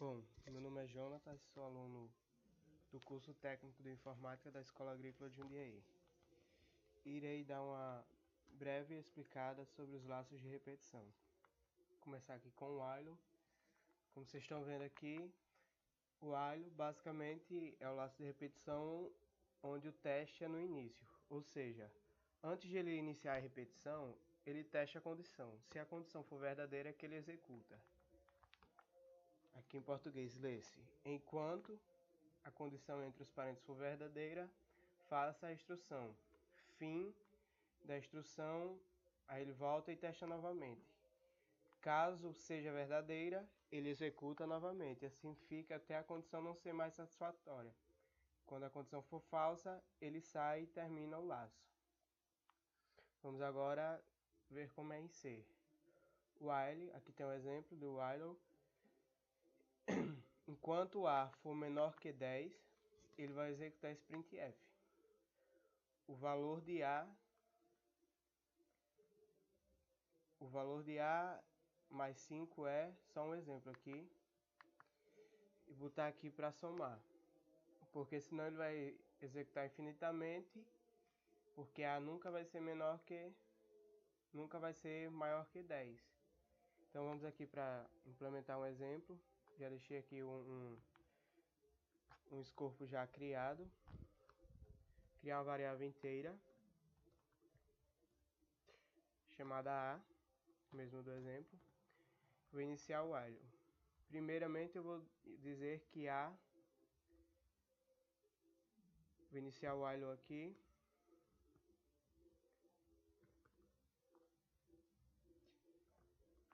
Bom, meu nome é Jonathan, sou aluno do curso técnico de informática da Escola Agrícola de Jundiaí. Irei dar uma breve explicada sobre os laços de repetição. Vou começar aqui com o while. Como vocês estão vendo aqui, o while basicamente é o laço de repetição onde o teste é no início, ou seja, antes de ele iniciar a repetição, ele testa a condição. Se a condição for verdadeira, é que ele executa. Aqui em português lê-se: enquanto a condição entre os parênteses for verdadeira, faça a instrução. Fim da instrução, aí ele volta e testa novamente. Caso seja verdadeira, ele executa novamente. Assim fica até a condição não ser mais satisfatória. Quando a condição for falsa, ele sai e termina o laço. Vamos agora ver como é em C. While, aqui tem um exemplo do while. Enquanto A for menor que 10, ele vai executar esse printf. O valor de A mais 5 é, só um exemplo aqui, e botar aqui para somar, porque senão ele vai executar infinitamente, porque A nunca vai ser maior que 10. Então vamos aqui para implementar um exemplo. Já deixei aqui um escopo já criado. Criar uma variável inteira chamada A, mesmo do exemplo. Vou iniciar o while. Primeiramente eu vou dizer que vou iniciar o while aqui.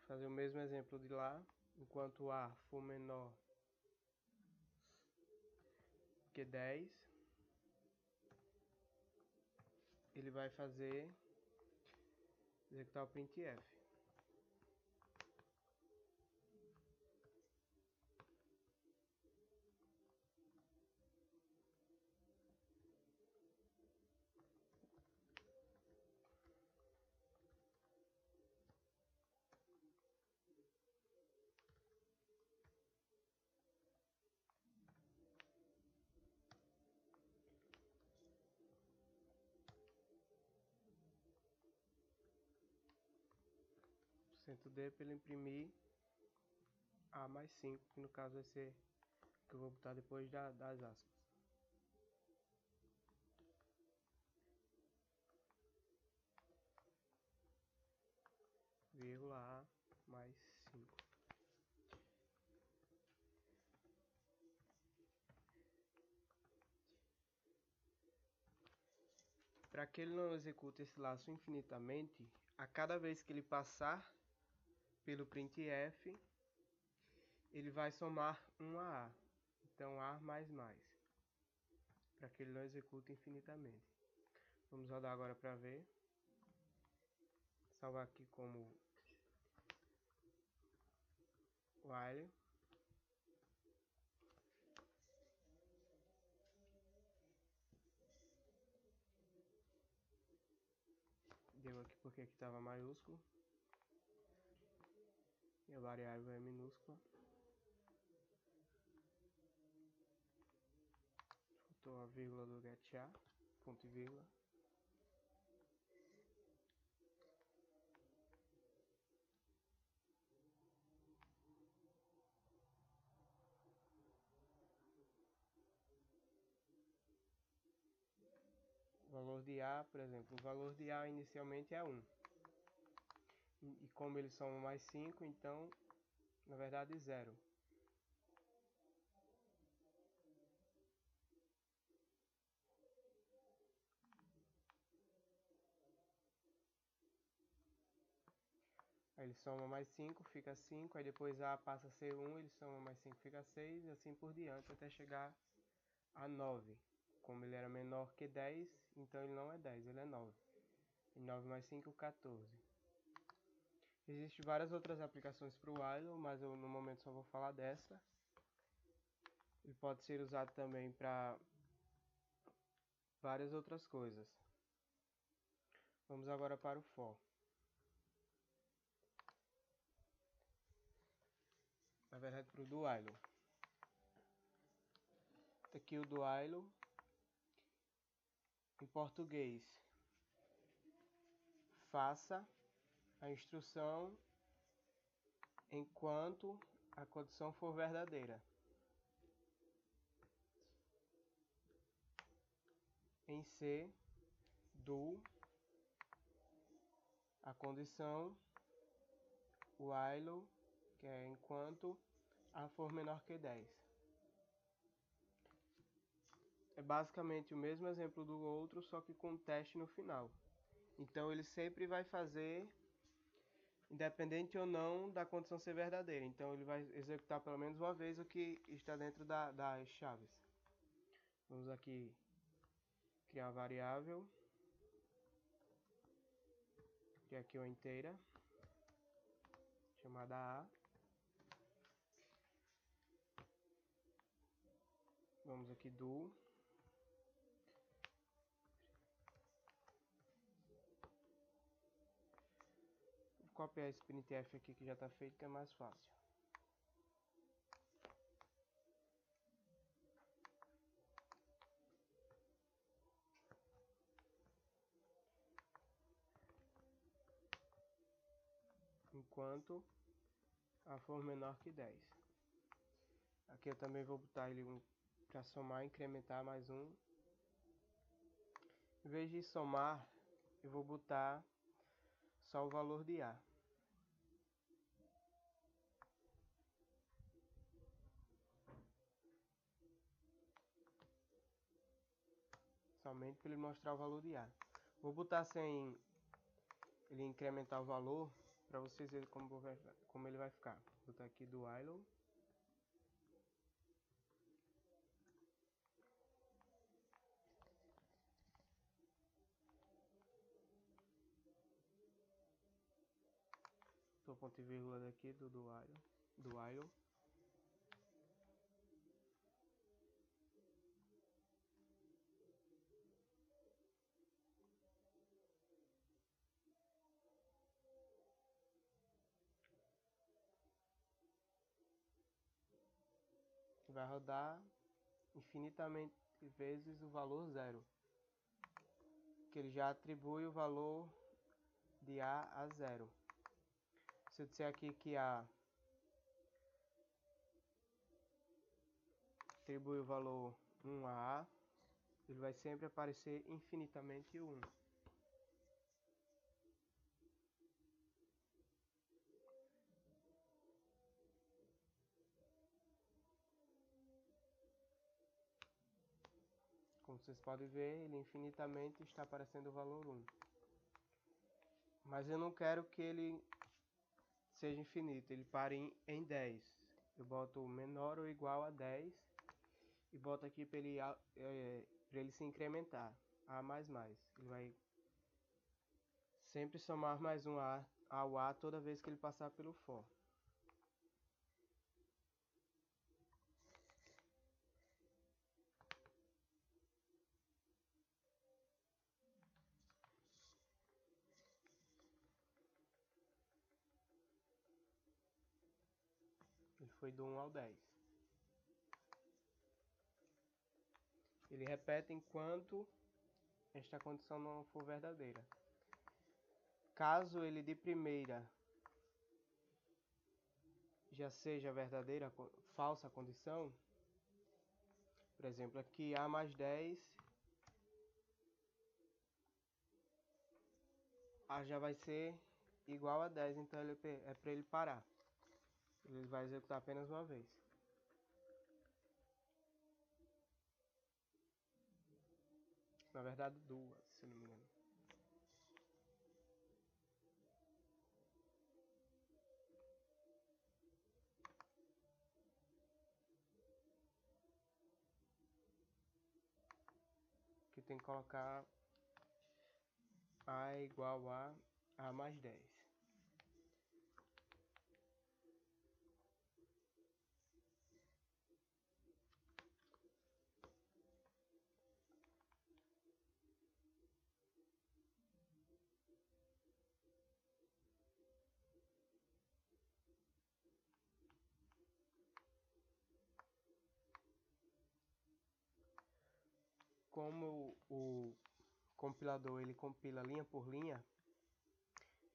Fazer o mesmo exemplo de lá. Enquanto A for menor que 10, ele vai executar o printf. %D para ele imprimir A mais 5, que no caso vai ser que eu vou botar depois das aspas. Vírgula A mais 5. Para que ele não execute esse laço infinitamente, a cada vez que ele passar pelo printf, ele vai somar um a A. Então A mais mais. Para que ele não execute infinitamente. Vamos rodar agora para ver. Salvar aqui como while. Deu aqui porque aqui estava maiúsculo. E a variável é minúscula. Faltou a vírgula do getA, ponto e vírgula. O valor de A, por exemplo, o valor de A inicialmente é 1. E como ele soma mais 5, então, na verdade, 0. Aí ele soma mais 5, fica 5, aí depois A passa a ser 1, ele soma mais 5, fica 6, e assim por diante, até chegar a 9. Como ele era menor que 10, então ele não é 10, ele é 9. E 9 mais 5, 14. Existem várias outras aplicações para o while, mas eu no momento só vou falar dessa. Ele pode ser usado também para várias outras coisas. Vamos agora para o for. Na verdade, para o do while. Aqui o do while. Em português, faça a instrução enquanto a condição for verdadeira. Em C, do a condição, while, que é enquanto a for menor que 10. É basicamente o mesmo exemplo do outro, só que com teste no final. Então ele sempre vai fazer, independente ou não da condição ser verdadeira. Então ele vai executar pelo menos uma vez o que está dentro das chaves. Vamos aqui criar uma variável, que é aqui uma inteira, chamada A. Vamos aqui do. Vou copiar esse printf aqui que já está feito, que é mais fácil. Enquanto a for menor que 10. Aqui eu também vou botar ele para somar, incrementar mais um. Em vez de somar, eu vou botar só o valor de A. Somente para ele mostrar o valor de A. Vou botar sem ele incrementar o valor, para vocês verem como ele vai ficar. Vou botar aqui do while. Tô ponto e vírgula daqui do while. Vai rodar infinitamente vezes o valor 0, que ele já atribui o valor de A 0. Se eu disser aqui que A atribui o valor 1 a A, ele vai sempre aparecer infinitamente 1. Como vocês podem ver, ele infinitamente está aparecendo o valor 1. Mas eu não quero que ele seja infinito, ele pare em 10. Eu boto menor ou igual a 10 e boto aqui para ele se incrementar. A mais mais. Ele vai sempre somar mais um A ao A toda vez que ele passar pelo for. Ele foi do 1 ao 10. Ele repete enquanto esta condição não for verdadeira. Caso ele de primeira já seja verdadeira, falsa condição, por exemplo, aqui A mais 10, A já vai ser igual a 10, então é para ele parar. Ele vai executar apenas uma vez. Na verdade, duas, se não me engano. Que tem que colocar A igual a A mais 10. como o compilador ele compila linha por linha,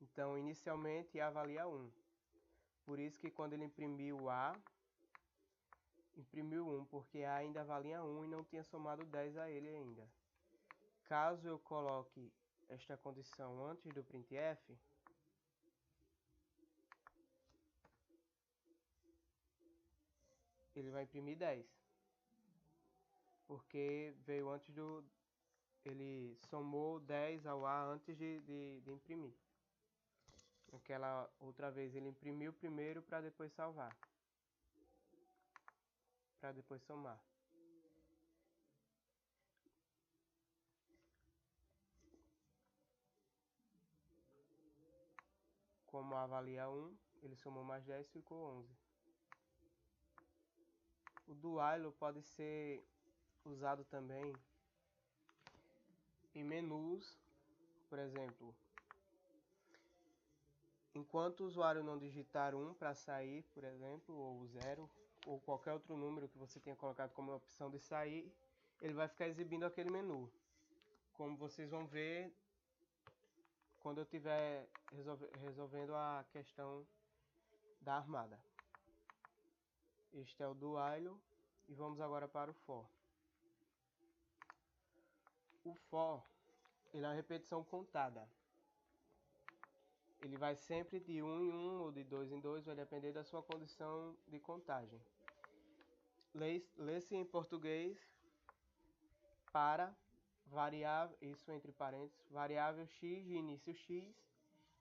então inicialmente avalia 1. Por isso que quando ele imprimiu A, imprimiu 1, porque A ainda valia 1 e não tinha somado 10 a ele ainda. Caso eu coloque esta condição antes do printf, ele vai imprimir 10. Porque veio antes do... ele somou 10 ao A antes de imprimir. Aquela outra vez ele imprimiu primeiro para depois salvar. Para depois somar. Como A valia 1, ele somou mais 10 e ficou 11. O do while pode ser usado também em menus, por exemplo. Enquanto o usuário não digitar 1 para sair, por exemplo, ou 0, ou qualquer outro número que você tenha colocado como opção de sair, ele vai ficar exibindo aquele menu. Como vocês vão ver quando eu estiver resolvendo a questão da armada. Este é o do while e vamos agora para o for. O for ele é uma repetição contada. Ele vai sempre de 1 em 1 ou de 2 em 2, vai depender da sua condição de contagem. Lê-se em português para variável, isso entre parênteses, variável x de início x,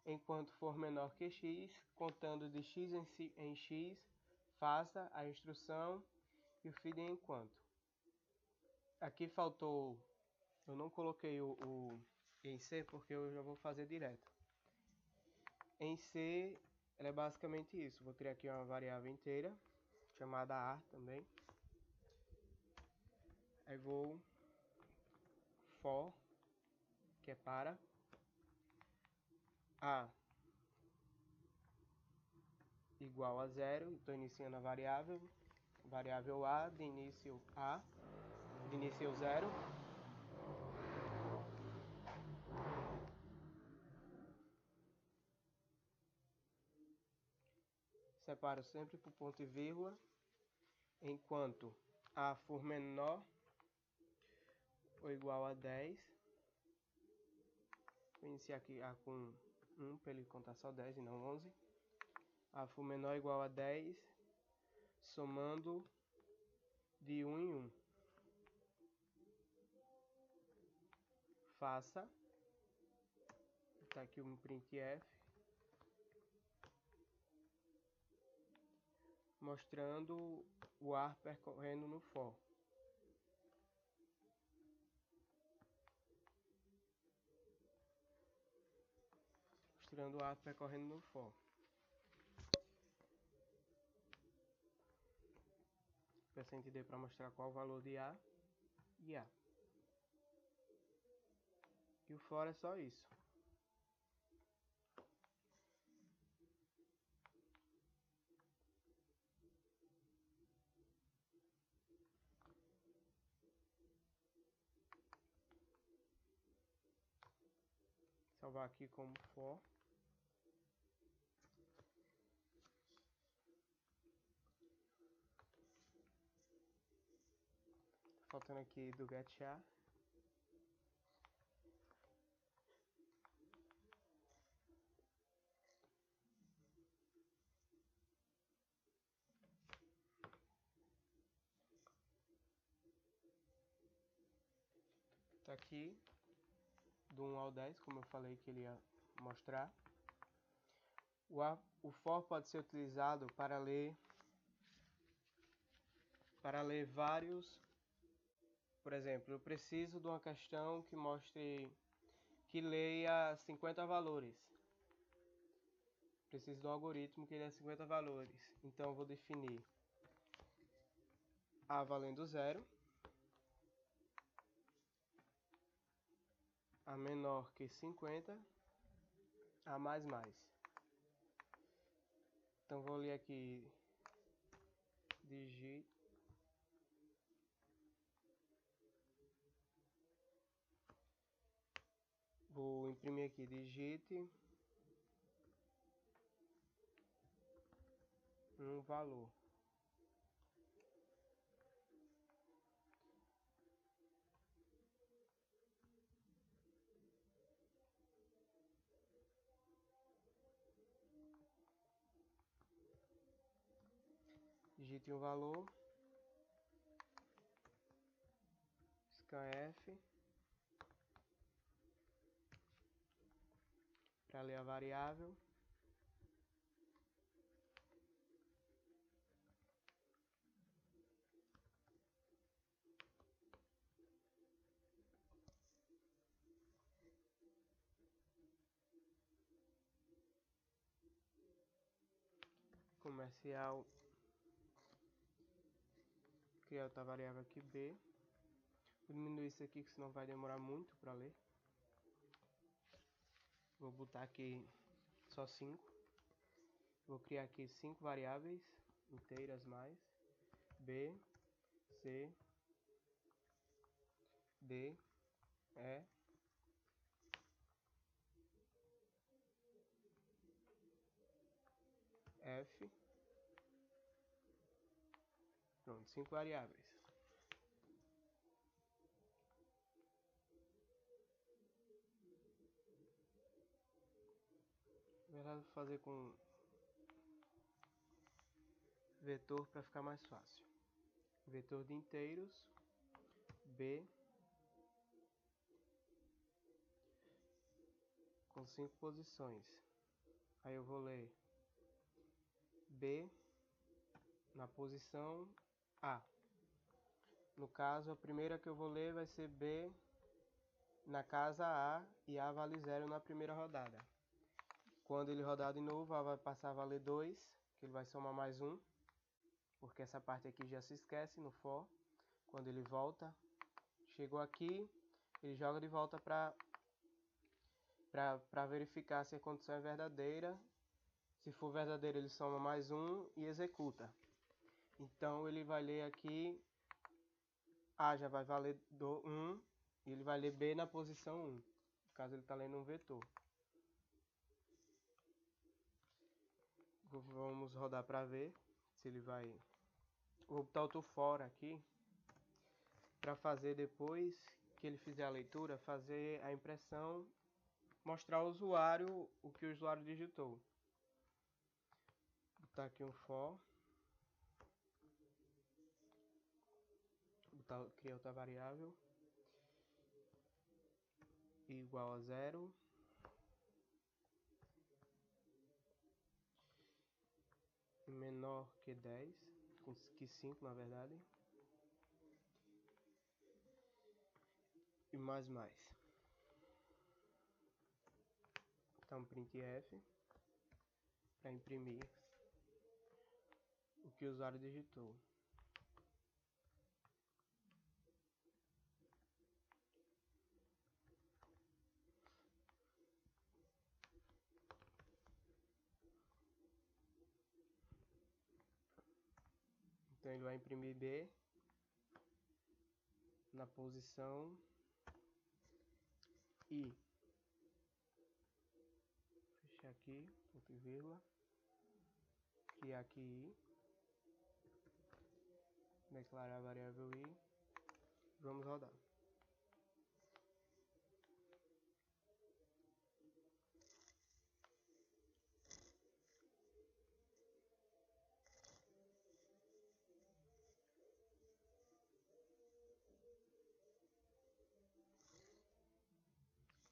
enquanto for menor que x, contando de x em x, faça a instrução e o feed enquanto. Aqui faltou, eu não coloquei o em C porque eu já vou fazer direto. Em C, ela é basicamente isso. Vou criar aqui uma variável inteira, chamada A também. Aí vou for, que é para A igual a 0. Estou iniciando a variável A de início 0. Separo sempre por ponto e vírgula, enquanto A for menor ou igual a 10. Vou iniciar aqui A com 1 para ele contar só 10 e não 11. A for menor ou igual a 10, somando de 1 em 1. Faça. Está aqui um printf. Mostrando o ar percorrendo no for. Mostrando o ar percorrendo no for. Peço entender para mostrar qual o valor de A e A. E o for é só isso. Salvar aqui como for. Faltando aqui do getChar. Tá aqui do 1 ao 10, como eu falei que ele ia mostrar. O for pode ser utilizado para ler vários. Por exemplo, eu preciso de uma questão que mostre, que leia 50 valores. Preciso de um algoritmo que leia 50 valores. Então eu vou definir A valendo 0, A menor que 50, A mais mais. Então vou ler aqui digit Vou imprimir aqui, digite um valor. Digite um valor, scanf, para ler a variável. Comercial, criar outra variável aqui, B. Vou diminuir isso aqui, que senão vai demorar muito para ler. Vou botar aqui só 5. Vou criar aqui 5 variáveis inteiras mais. B, C, D, E, F. Pronto, 5 variáveis. Na verdade, vou fazer com vetor para ficar mais fácil. Vetor de inteiros, B, com 5 posições. Aí eu vou ler B na posição A. No caso, a primeira que eu vou ler vai ser B na casa A e A vale 0 na primeira rodada. Quando ele rodar de novo, A vai passar a valer 2, que ele vai somar mais 1, porque essa parte aqui já se esquece no for. Quando ele volta, chegou aqui, ele joga de volta para verificar se a condição é verdadeira. Se for verdadeira, ele soma mais 1 e executa. Então ele vai ler aqui, A já vai valer 1, e ele vai ler B na posição 1, no caso ele está lendo um vetor. Vamos rodar para ver se ele vai... Vou botar outro for aqui, para fazer depois que ele fizer a leitura, fazer a impressão, mostrar ao usuário o que o usuário digitou. Vou botar aqui um for, criar outra variável, igual a 0, menor que 10, que 5 na verdade, e mais. Então printf, para imprimir o que o usuário digitou. Então ele vai imprimir B na posição I. Fechar aqui, ponto e vírgula. Criar aqui I. Declarar a variável I. Vamos rodar.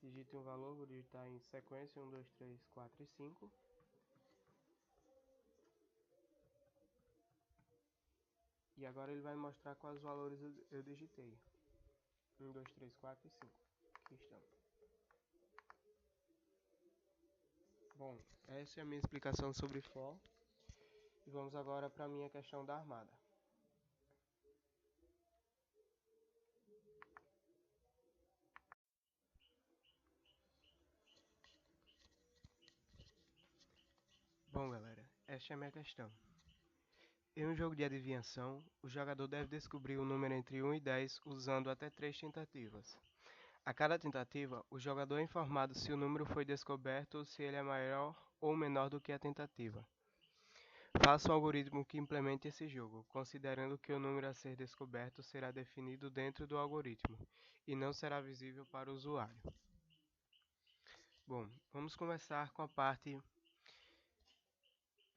Digite um valor, vou digitar em sequência 1, 2, 3, 4 e 5. E agora ele vai mostrar quais valores eu digitei. 1, 2, 3, 4 e 5. Aqui estão. Bom, essa é a minha explicação sobre for. E vamos agora para a minha questão da armada. Bom, galera, esta é a minha questão. Em um jogo de adivinhação, o jogador deve descobrir o número entre 1 e 10 usando até 3 tentativas. A cada tentativa, o jogador é informado se o número foi descoberto ou se ele é maior ou menor do que a tentativa. Faça um algoritmo que implemente esse jogo, considerando que o número a ser descoberto será definido dentro do algoritmo e não será visível para o usuário. Bom, vamos começar com a parte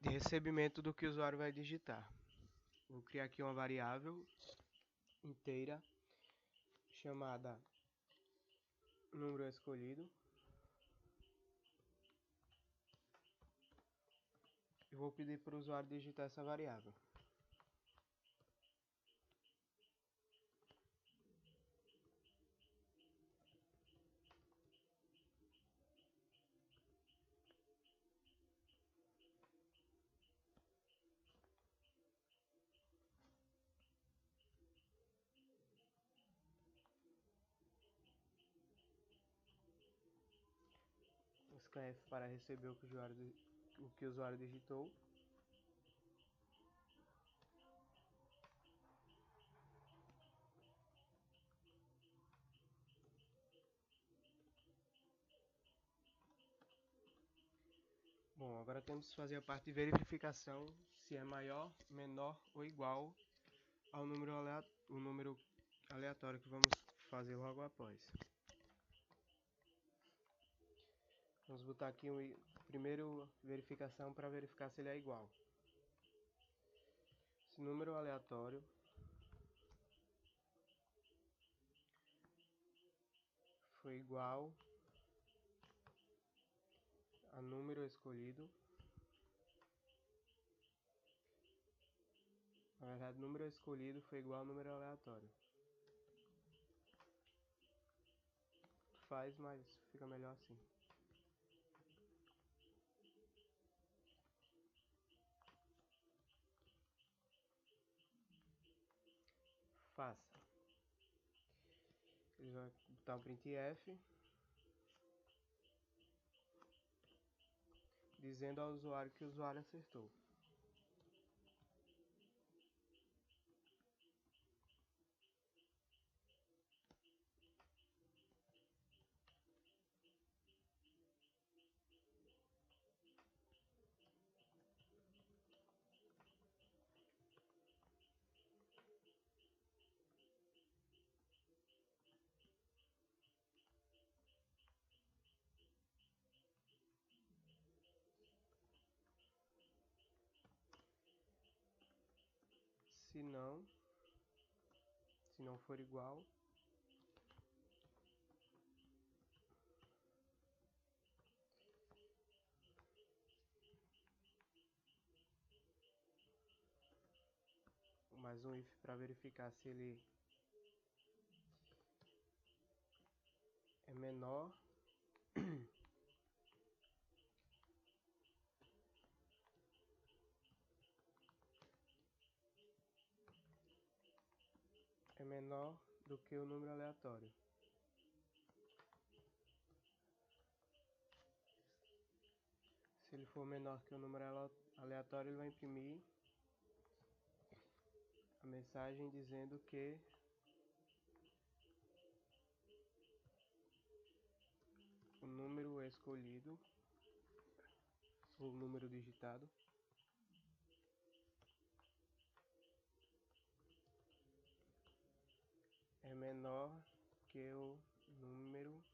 de recebimento do que o usuário vai digitar. Vou criar aqui uma variável inteira chamada número escolhido e vou pedir para o usuário digitar essa variável. Scanf para receber o que o usuário digitou. Bom, agora temos que fazer a parte de verificação se é maior, menor ou igual ao número aleatório que vamos fazer logo após. Vamos botar aqui primeiro verificação para verificar se ele é igual. Se o número aleatório for igual a número escolhido, na verdade, número escolhido foi igual ao número aleatório. Faz, mas fica melhor assim. Faça. Ele vai botar um printf dizendo ao usuário que o usuário acertou. Se não for igual, mais um if para verificar se ele é menor do que o número aleatório. Se ele for menor que o número aleatório, ele vai imprimir a mensagem dizendo que o número escolhido, ou o número digitado, é menor que o número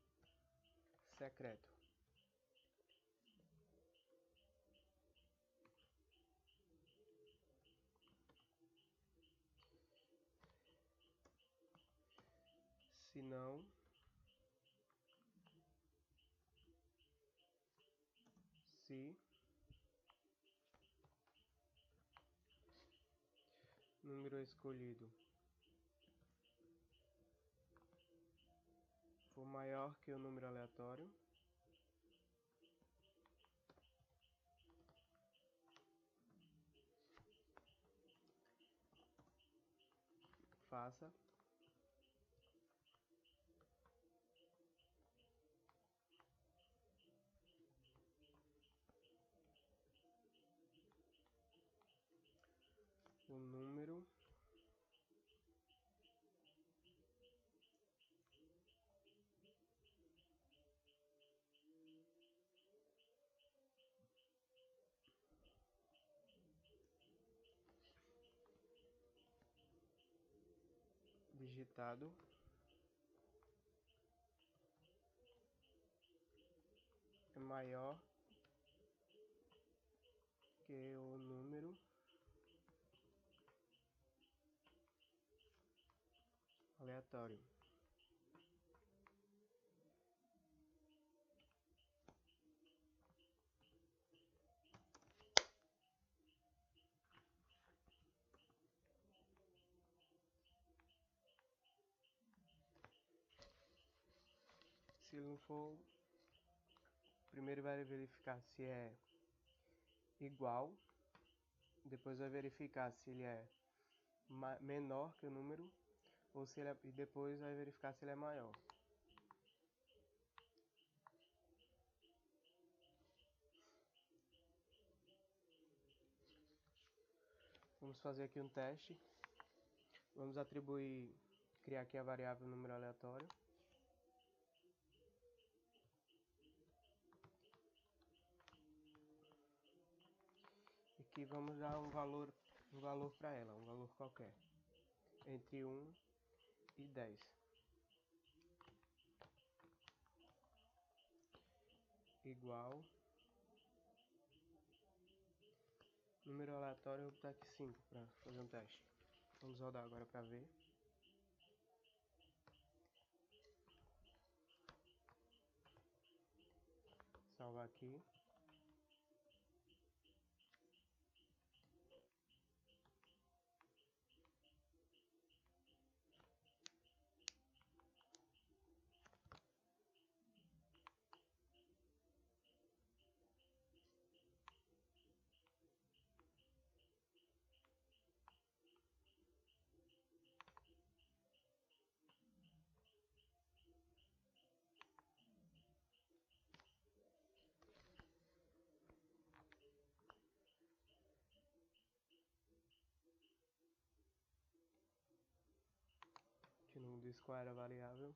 secreto. Se não, se número escolhido for maior que o número aleatório, faça o número digitado é maior que o número aleatório. Se ele não for, primeiro vai verificar se é igual, depois vai verificar se ele é menor que o número, ou se ele é, e depois vai verificar se ele é maior. Vamos fazer aqui um teste. Vamos criar aqui a variável número aleatório. E aqui vamos dar um valor para ela, um valor qualquer, entre 1 e 10. Igual, número aleatório, eu vou botar aqui 5 para fazer um teste. Vamos rodar agora para ver. Salvar aqui. Que não diz qual era a variável.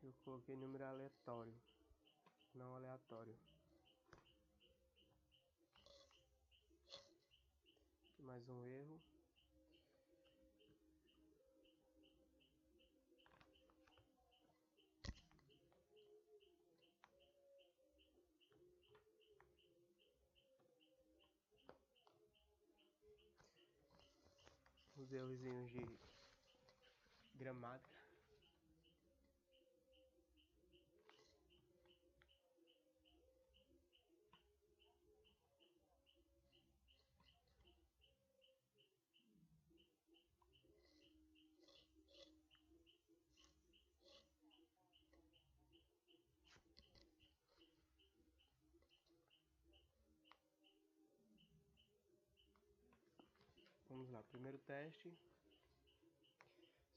Eu coloquei número aleatório, não aleatório. Mais um erro. Os errozinhos de gramática. Vamos lá, primeiro teste.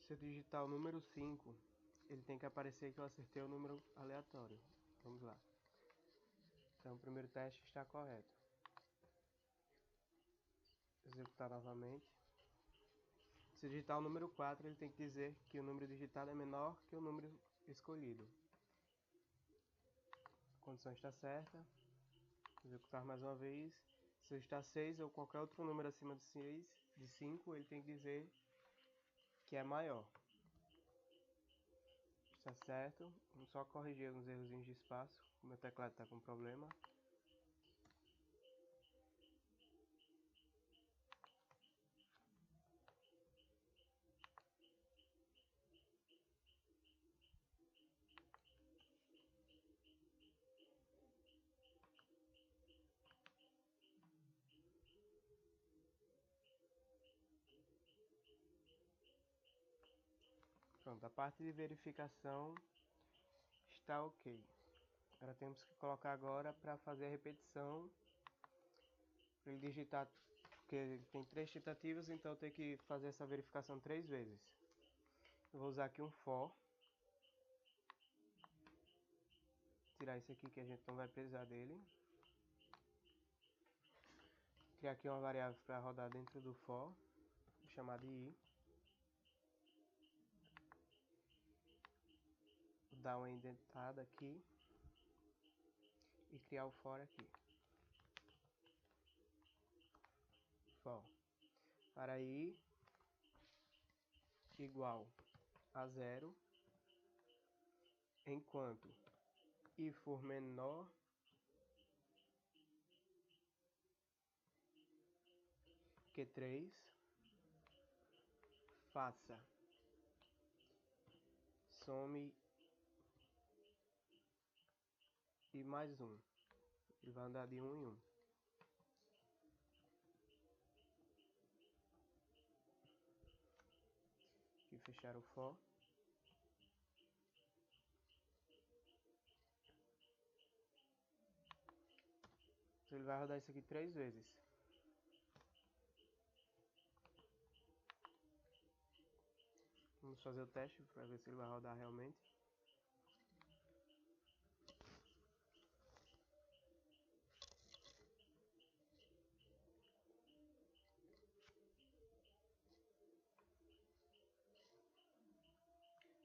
Se eu digitar o número 5, ele tem que aparecer que eu acertei o número aleatório. Vamos lá. Então o primeiro teste está correto. Executar novamente. Se digitar o número 4, ele tem que dizer que o número digitado é menor que o número escolhido. A condição está certa. Executar mais uma vez. Se digitar 6 ou qualquer outro número acima de 5, ele tem que dizer que é maior. Está certo. Vamos só corrigir alguns erros de espaço. O meu teclado está com problema. Pronto, a parte de verificação está ok. Agora temos que colocar agora para fazer a repetição. Para ele digitar, porque tem 3 tentativas, então eu tenho que fazer essa verificação 3 vezes. Eu vou usar aqui um for. Tirar esse aqui que a gente não vai precisar dele. Criar aqui uma variável para rodar dentro do for, chamada i. Vou dar uma indentada aqui e criar o for aqui. For para i igual a 0, enquanto i for menor que 3, faça some e mais 1. Ele vai andar de 1 em 1. Aqui fechar o for. Então ele vai rodar isso aqui 3 vezes. Vamos fazer o teste para ver se ele vai rodar realmente.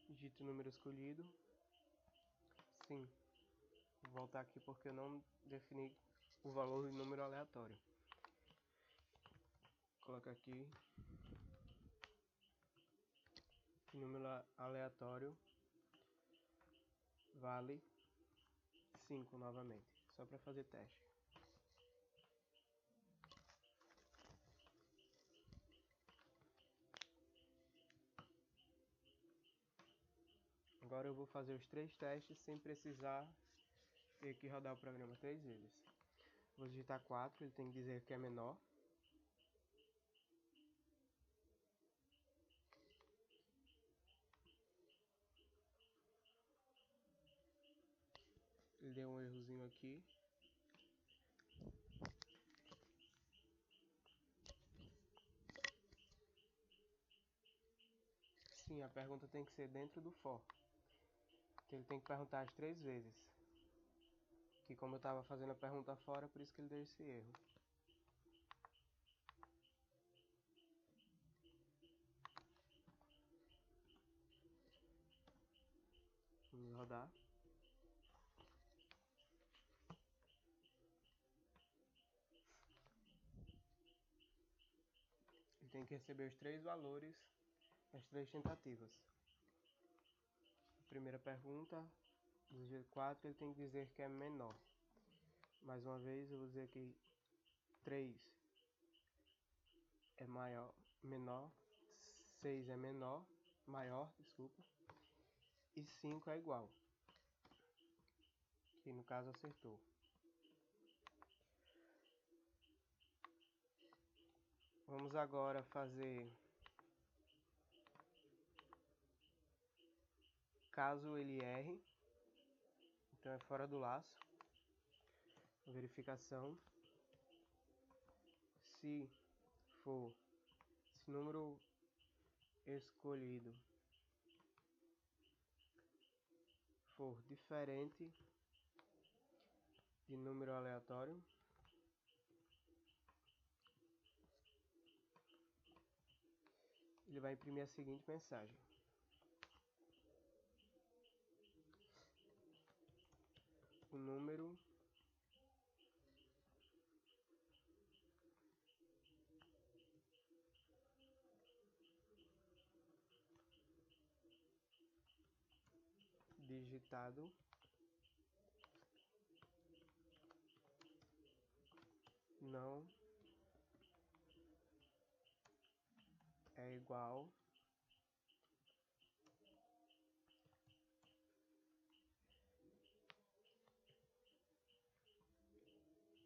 Digito o número escolhido. Sim. Vou voltar aqui porque eu não defini o valor de número aleatório. Coloca aqui. O número aleatório vale 5 novamente. Só para fazer teste. Agora eu vou fazer os 3 testes sem precisar ter que rodar o programa 3 vezes. Vou digitar 4, ele tem que dizer que é menor. Ele deu um errozinho aqui. Sim, a pergunta tem que ser dentro do for. Então ele tem que perguntar as 3 vezes. Que como eu estava fazendo a pergunta fora, por isso que ele deu esse erro. Vamos rodar. Ele tem que receber os 3 valores das 3 tentativas. A primeira pergunta, do G4, ele tem que dizer que é menor. Mais uma vez, eu vou dizer que 3 é maior, menor, 6 é menor, maior, desculpa, e 5 é igual. Que no caso acertou. Vamos agora fazer caso ele erre, então é fora do laço, verificação, se for, se número escolhido for diferente de número aleatório, ele vai imprimir a seguinte mensagem: o número digitado não é igual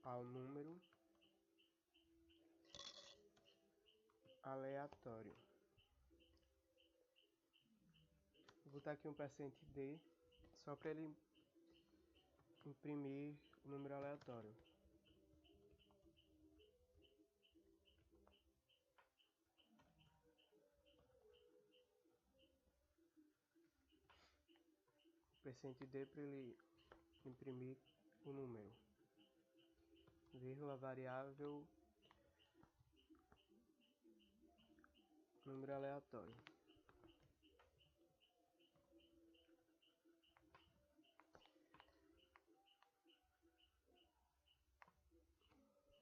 ao número aleatório. Vou botar aqui um %d só para ele imprimir o número aleatório. %d para ele imprimir o número. Vírgula variável número aleatório.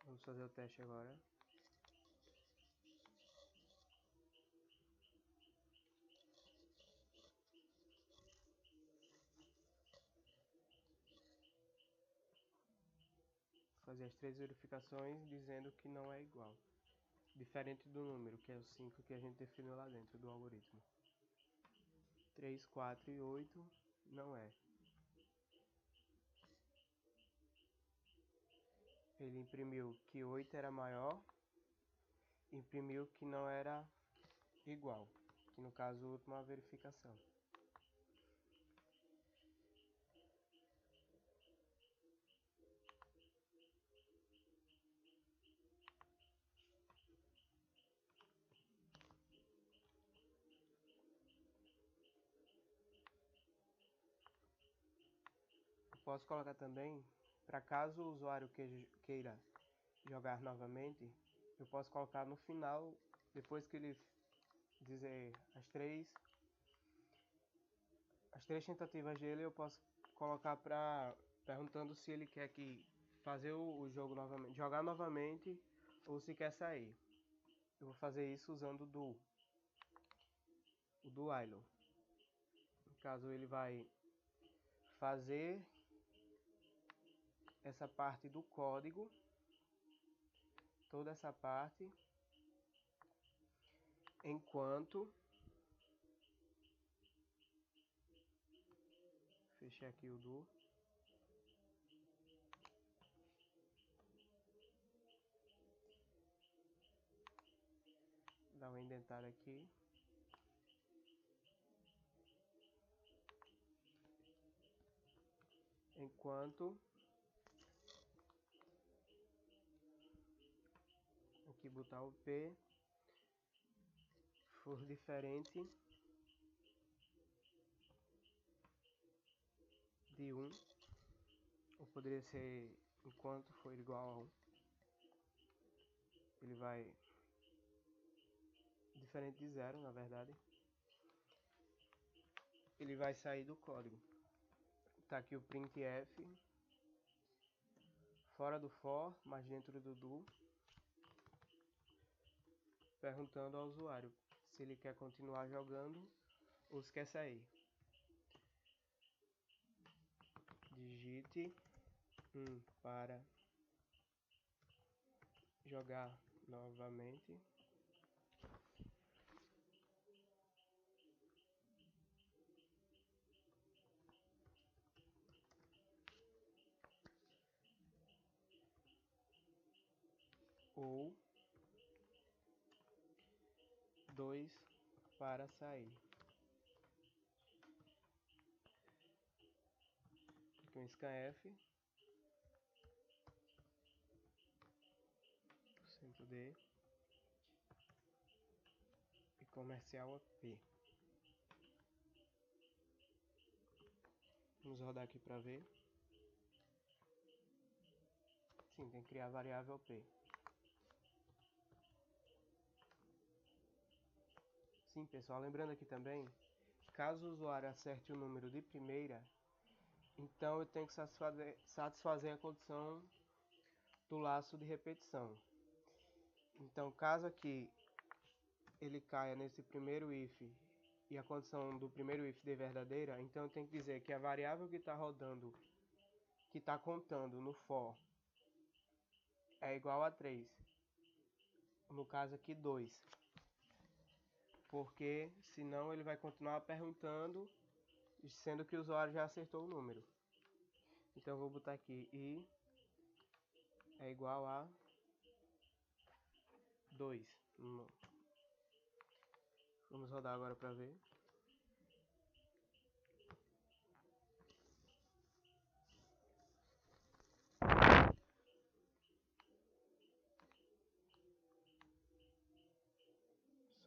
Vamos fazer o teste agora. Fazer as 3 verificações dizendo que não é igual. Diferente do número, que é o 5 que a gente definiu lá dentro do algoritmo. 3, 4 e 8 não é. Ele imprimiu que 8 era maior, imprimiu que não era igual, que no caso a última verificação. Posso colocar também, para caso o usuário queira jogar novamente, eu posso colocar no final, depois que ele dizer as três tentativas dele, eu posso colocar perguntando se ele quer fazer o jogo novamente, jogar novamente, ou se quer sair. Eu vou fazer isso usando o do while. No caso, ele vai fazer essa parte do código, toda essa parte, enquanto fechei aqui o do, dá uma indentada aqui, enquanto aqui botar o P for diferente de 1, ou poderia ser enquanto for igual a 1, ele vai diferente de 0, na verdade, ele vai sair do código. Tá aqui o printf, fora do for, mas dentro do do, perguntando ao usuário se ele quer continuar jogando ou se quer sair. Digite 1 para jogar novamente. Ou 2 para sair. Aqui um scanf, %d e comercial AP. Vamos rodar aqui para ver. Sim, tem que criar a variável P. Sim, pessoal, lembrando aqui também, caso o usuário acerte o número de primeira, então eu tenho que satisfazer a condição do laço de repetição. Então, caso aqui ele caia nesse primeiro if e a condição do primeiro if de verdadeira, então eu tenho que dizer que a variável que está rodando, que está contando no for, é igual a 3. No caso aqui 2. Porque senão ele vai continuar perguntando, sendo que o usuário já acertou o número. Então eu vou botar aqui i é igual a 2. Vamos rodar agora para ver.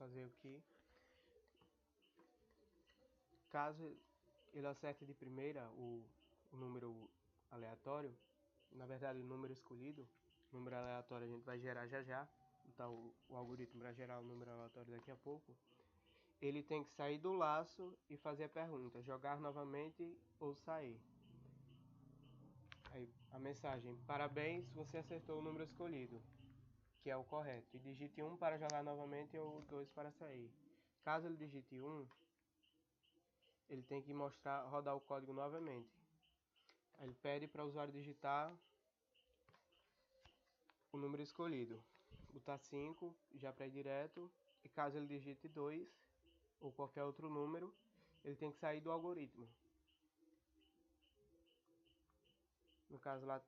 fazer aqui. Caso ele acerte de primeira o número aleatório, na verdade o número escolhido, o número aleatório a gente vai gerar já, então o algoritmo vai gerar o número aleatório daqui a pouco. Ele tem que sair do laço e fazer a pergunta, jogar novamente ou sair. Aí a mensagem, parabéns, você acertou o número escolhido, que é o correto, e digite 1 para jogar novamente ou 2 para sair. Caso ele digite 1, ele tem que rodar o código novamente. Aí ele pede para o usuário digitar o número escolhido, botar 5 já para ir direto, e caso ele digite 2 ou qualquer outro número, ele tem que sair do algoritmo. No caso lá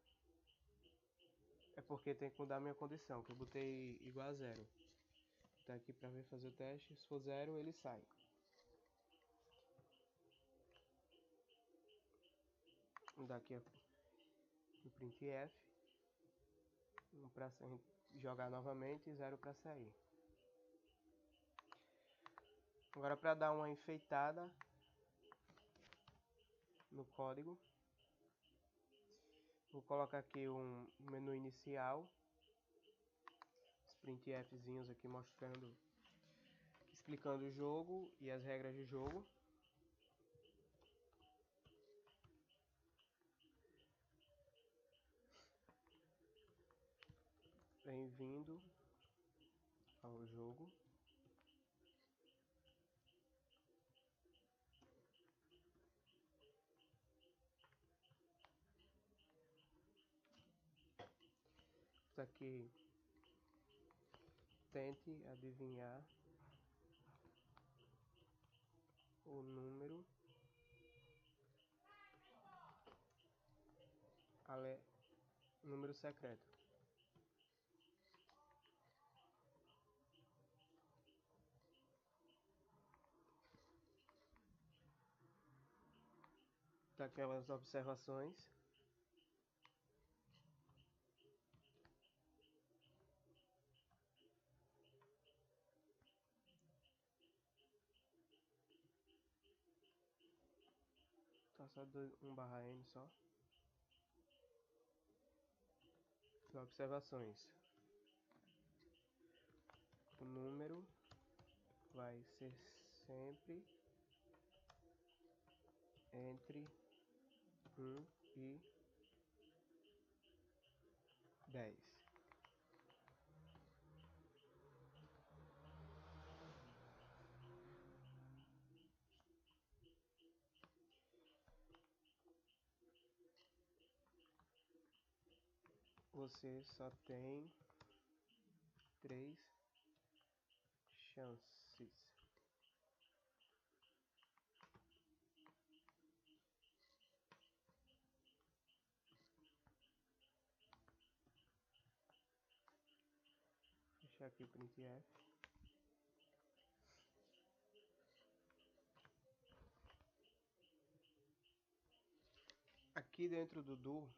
é porque tem que mudar a minha condição, que eu botei igual a 0. Tá aqui para ver fazer o teste, se for 0 ele sai. Vou dar aqui o printf, 1 para jogar novamente e 0 para sair. Agora para dar uma enfeitada no código, vou colocar aqui um menu inicial, os printfzinhos aqui mostrando, explicando o jogo e as regras do jogo. Bem-vindo ao jogo. Isso aqui, tente adivinhar o número secreto. Daquelas observações. Tá só 1/n só. Observações. O número vai ser sempre entre 1 e 10. Você só tem 3 chances. Fechar aqui o printf. Aqui dentro do do,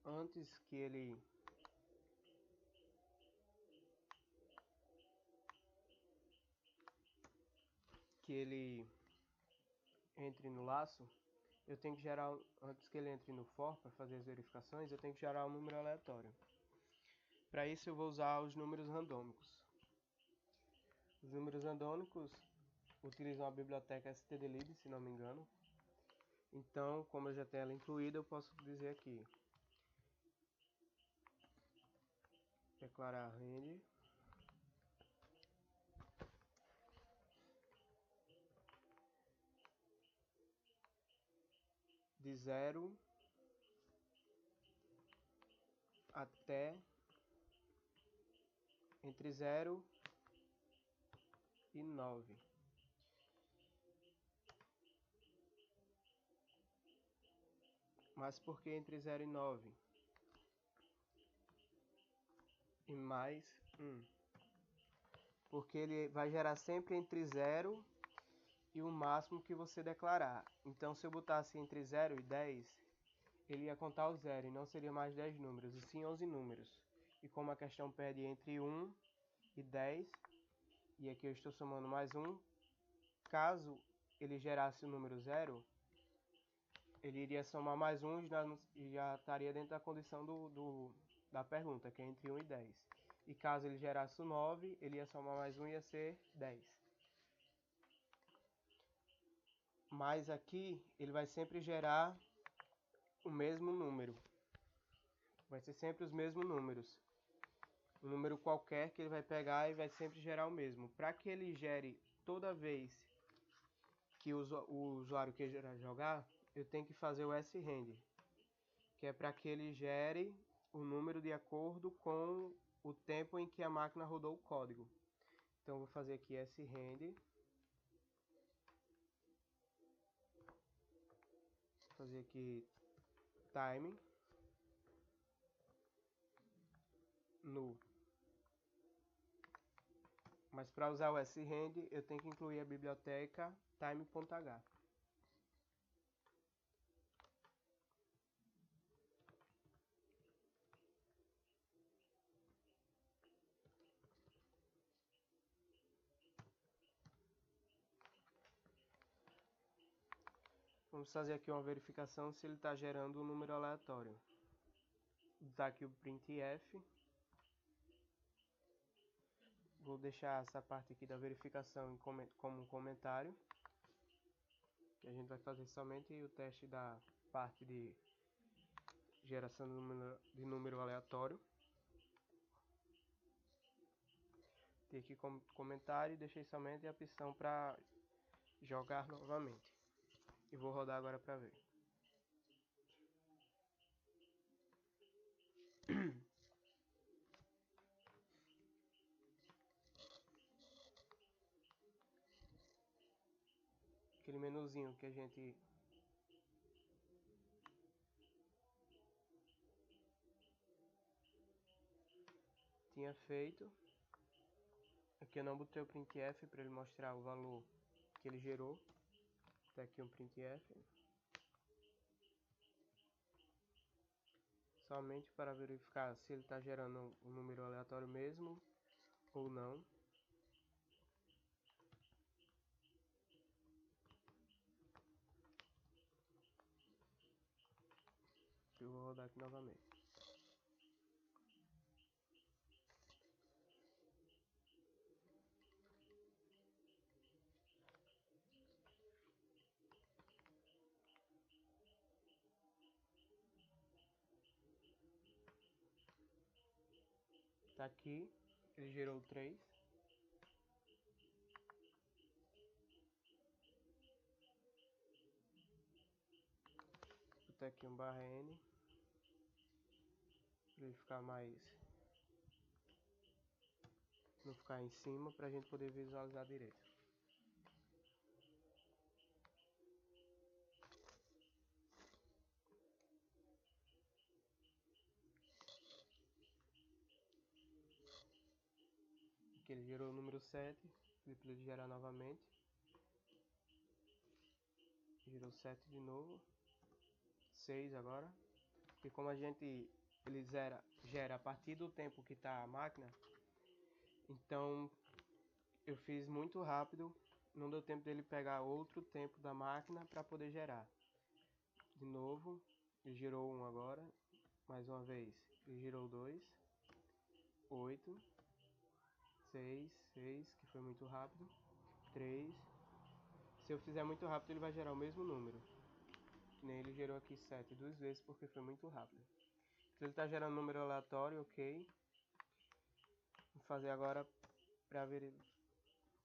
antes que ele entre no laço, eu tenho que gerar, antes que ele entre no for para fazer as verificações, eu tenho que gerar um número aleatório. Para isso eu vou usar os números randômicos. Os números randômicos utilizam a biblioteca stdlib, se não me engano. Então, como eu já tenho ela incluída, eu posso dizer aqui, declarar range de 0 até entre 0 e 9. Mas por que entre 0 e 9? E mais 1. Porque ele vai gerar sempre entre 0 e o máximo que você declarar. Então, se eu botasse entre 0 e 10, ele ia contar o 0 e não seria mais 10 números, e sim 11 números. E como a questão pede entre 1 e 10. E aqui eu estou somando mais 1. Caso ele gerasse o número 0, ele iria somar mais 1 e já estaria dentro da condição da pergunta, que é entre 1 e 10. E caso ele gerasse o 9, ele ia somar mais 1 e ia ser 10. Mas aqui ele vai sempre gerar o mesmo número. Vai ser sempre os mesmos números. Um número qualquer que ele vai pegar e vai sempre gerar o mesmo. Para que ele gere toda vez que o usuário queira jogar, eu tenho que fazer o sRand, que é para que ele gere o número de acordo com o tempo em que a máquina rodou o código. Então eu vou fazer aqui sRand, fazer aqui time null. Mas para usar o sRand eu tenho que incluir a biblioteca time.h. Vamos fazer aqui uma verificação se ele está gerando um número aleatório. Vou usar aqui o printf. Vou deixar essa parte aqui da verificação como um comentário. Que a gente vai fazer somente o teste da parte de geração de número aleatório. Tem aqui como comentário e deixei somente a opção para jogar novamente. E vou rodar agora para ver. Aquele menuzinho que a gente tinha feito. Aqui eu não botei o printf para ele mostrar o valor que ele gerou. Tá aqui um printf. Somente para verificar se ele está gerando um número aleatório mesmo ou não. Eu vou rodar aqui novamente. Tá aqui, ele gerou 3. Vou botar aqui um /n para ele ficar mais, não ficar em cima, para a gente poder visualizar direito. Aqui ele gerou o número 7, ele precisa gerar novamente. Gerou 7 de novo. 6 agora. E como ele gera a partir do tempo que está a máquina, então eu fiz muito rápido, não deu tempo dele pegar outro tempo da máquina para poder gerar. De novo, ele gerou 1 agora, mais uma vez, ele gerou 2, 8, 6, que foi muito rápido, 3. Se eu fizer muito rápido, ele vai gerar o mesmo número. Que nem ele gerou aqui 7 duas vezes porque foi muito rápido. Se ele está gerando número aleatório, ok. Vou fazer agora para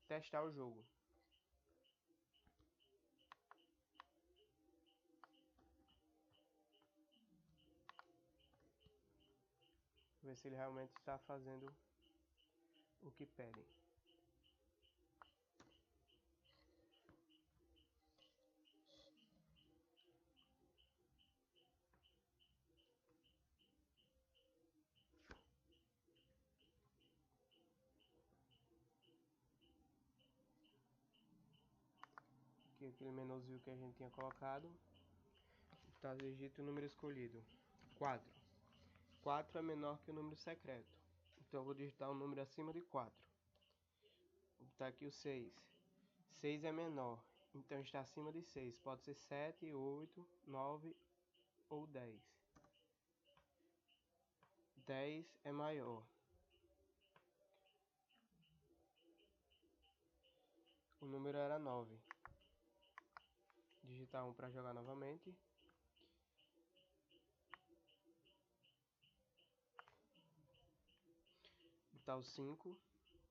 testar o jogo. Ver se ele realmente está fazendo o que pedem. Aqui aquele menuzinho que a gente tinha colocado. Está digito o número escolhido. 4. 4 é menor que o número secreto. Então eu vou digitar um número acima de 4. Vou botar aqui o 6. 6 é menor, então está acima de 6. Pode ser 7, 8, 9 ou 10. 10 é maior. O número era 9. Digitar 1 para jogar novamente. Botar o 5.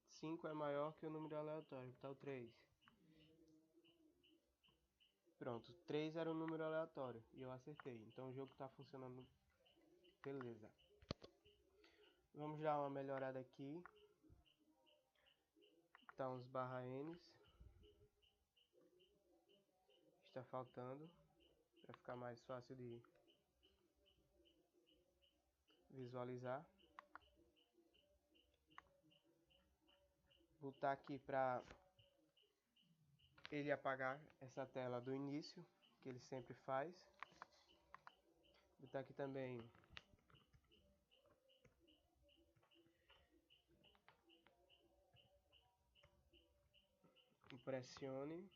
5 é maior que o número aleatório. Botar o 3. Pronto, 3 era o número aleatório e eu acertei. Então o jogo está funcionando beleza. Vamos dar uma melhorada aqui. Botar uns /n. Está faltando para ficar mais fácil de visualizar. Botar aqui para ele apagar essa tela do início, que ele sempre faz. Botar aqui também pressione.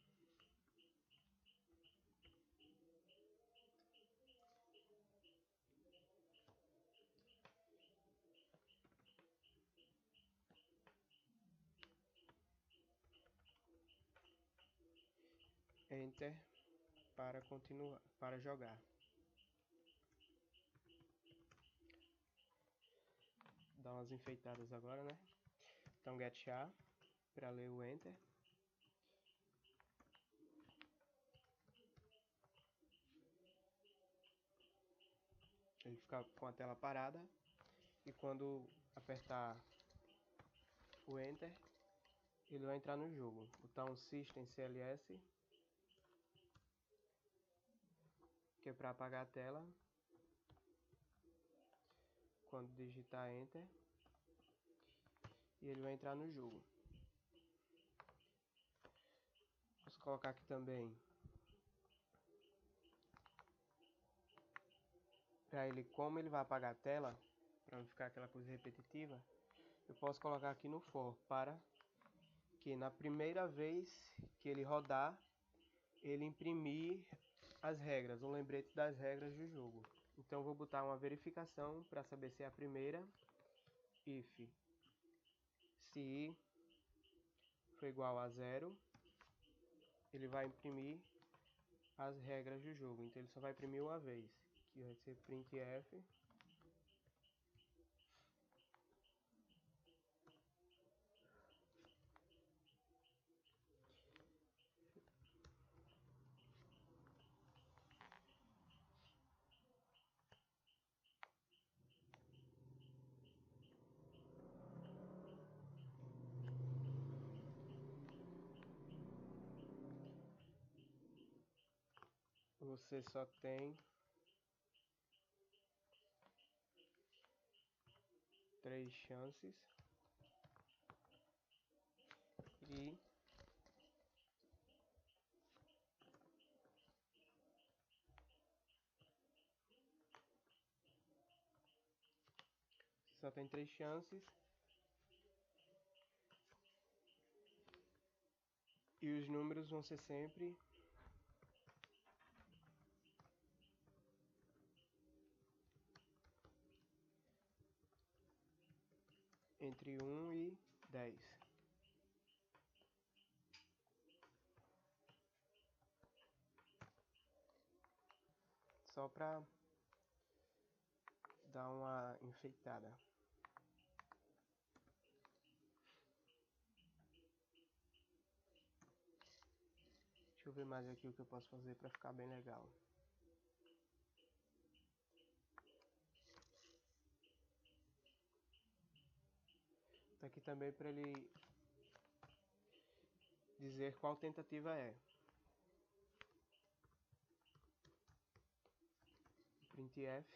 Enter para continuar, para jogar. Dá umas enfeitadas agora, né? Então get A para ler o Enter. Ele fica com a tela parada e quando apertar o Enter, ele vai entrar no jogo. Botar um System CLS, que é para apagar a tela. Quando digitar Enter, e ele vai entrar no jogo. Vamos colocar aqui também para ele, como ele vai apagar a tela, para não ficar aquela coisa repetitiva, eu posso colocar aqui no for para que na primeira vez que ele rodar, ele imprimir as regras, um lembrete das regras do jogo. Então vou botar uma verificação para saber se é a primeira. If se I for igual a 0, ele vai imprimir as regras do jogo. Então ele só vai imprimir uma vez, que vai ser printf. Você só tem 3 chances e só tem 3 chances e os números vão ser sempre entre 1 e 10. Só para dar uma enfeitada. Deixa eu ver mais aqui o que eu posso fazer para ficar bem legal. Tá aqui também para ele dizer qual tentativa é. Printf.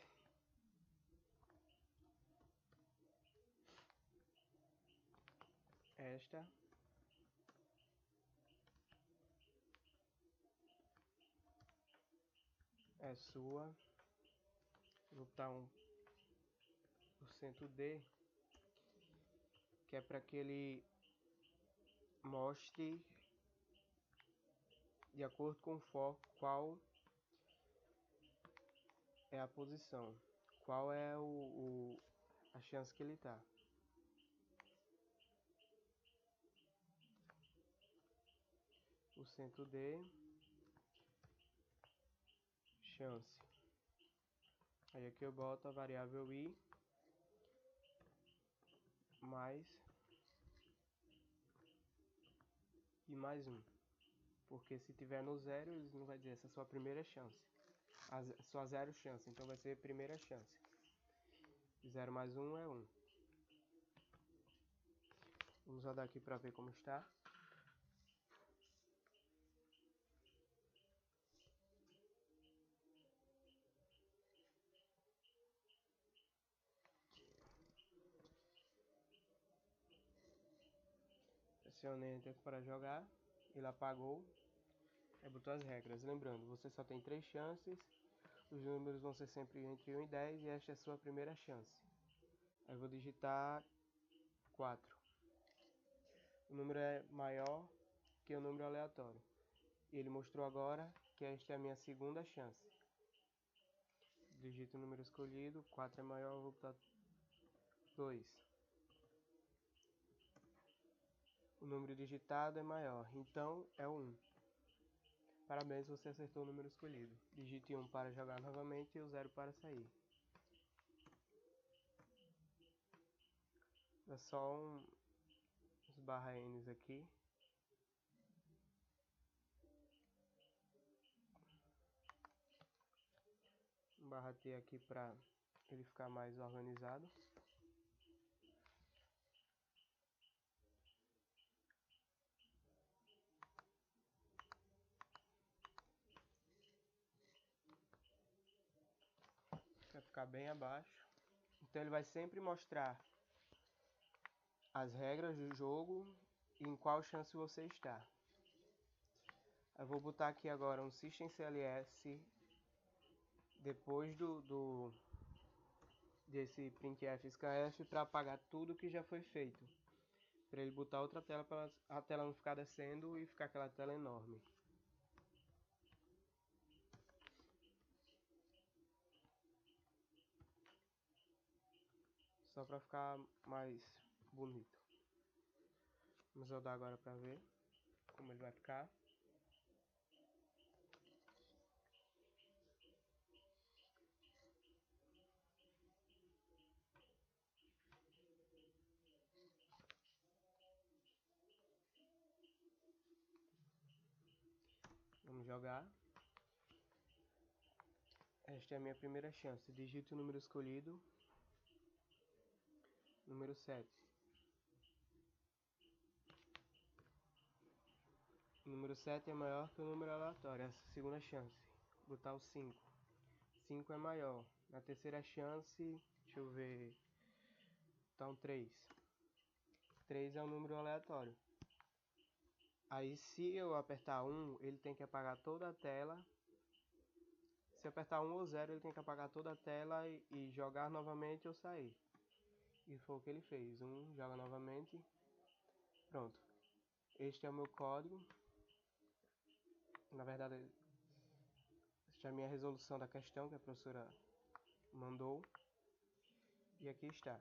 Esta é sua. Vou botar um %D que é para que ele mostre de acordo com o foco qual é a posição, qual é a chance que ele está. O centro de chance. Aí aqui eu boto a variável i mais e mais 1. Porque se tiver no zero, eles não vai dizer essa é a sua primeira chance. A sua zero chance, então vai ser primeira chance. 0 mais 1 é 1. Vamos rodar aqui para ver como está. Pressionei Enter para jogar. Ele apagou. Aí botou as regras. Lembrando, você só tem 3 chances. Os números vão ser sempre entre 1 e 10 e esta é a sua primeira chance. Aí eu vou digitar 4. O número é maior que o número aleatório. E ele mostrou agora que esta é a minha segunda chance. Digito o número escolhido, 4 é maior, eu vou botar 2. O número digitado é maior, então é o 1. Parabéns, você acertou o número escolhido. Digite 1 para jogar novamente e o 0 para sair. É só uns barra N's aqui. Um barra T aqui para ele ficar mais organizado. Vai ficar bem abaixo. Então ele vai sempre mostrar as regras do jogo e em qual chance você está. Eu vou botar aqui agora um systemcls depois desse printf scanf para apagar tudo que já foi feito. Para ele botar outra tela para a tela não ficar descendo e ficar aquela tela enorme. Só para ficar mais bonito. Vamos rodar agora para ver como ele vai ficar. Vamos jogar. Esta é a minha primeira chance. Digite o número escolhido. Número 7. O número 7 é maior que o número aleatório. Essa é a segunda chance. Vou botar o 5. 5 é maior. Na terceira chance, deixa eu ver. Então 3. 3 é um número aleatório. Aí se eu apertar 1, ele tem que apagar toda a tela. Se eu apertar 1 ou 0, ele tem que apagar toda a tela e jogar novamente ou sair. E foi o que ele fez. 1, joga novamente. Pronto. Este é o meu código. Na verdade, esta é a minha resolução da questão que a professora mandou. E aqui está.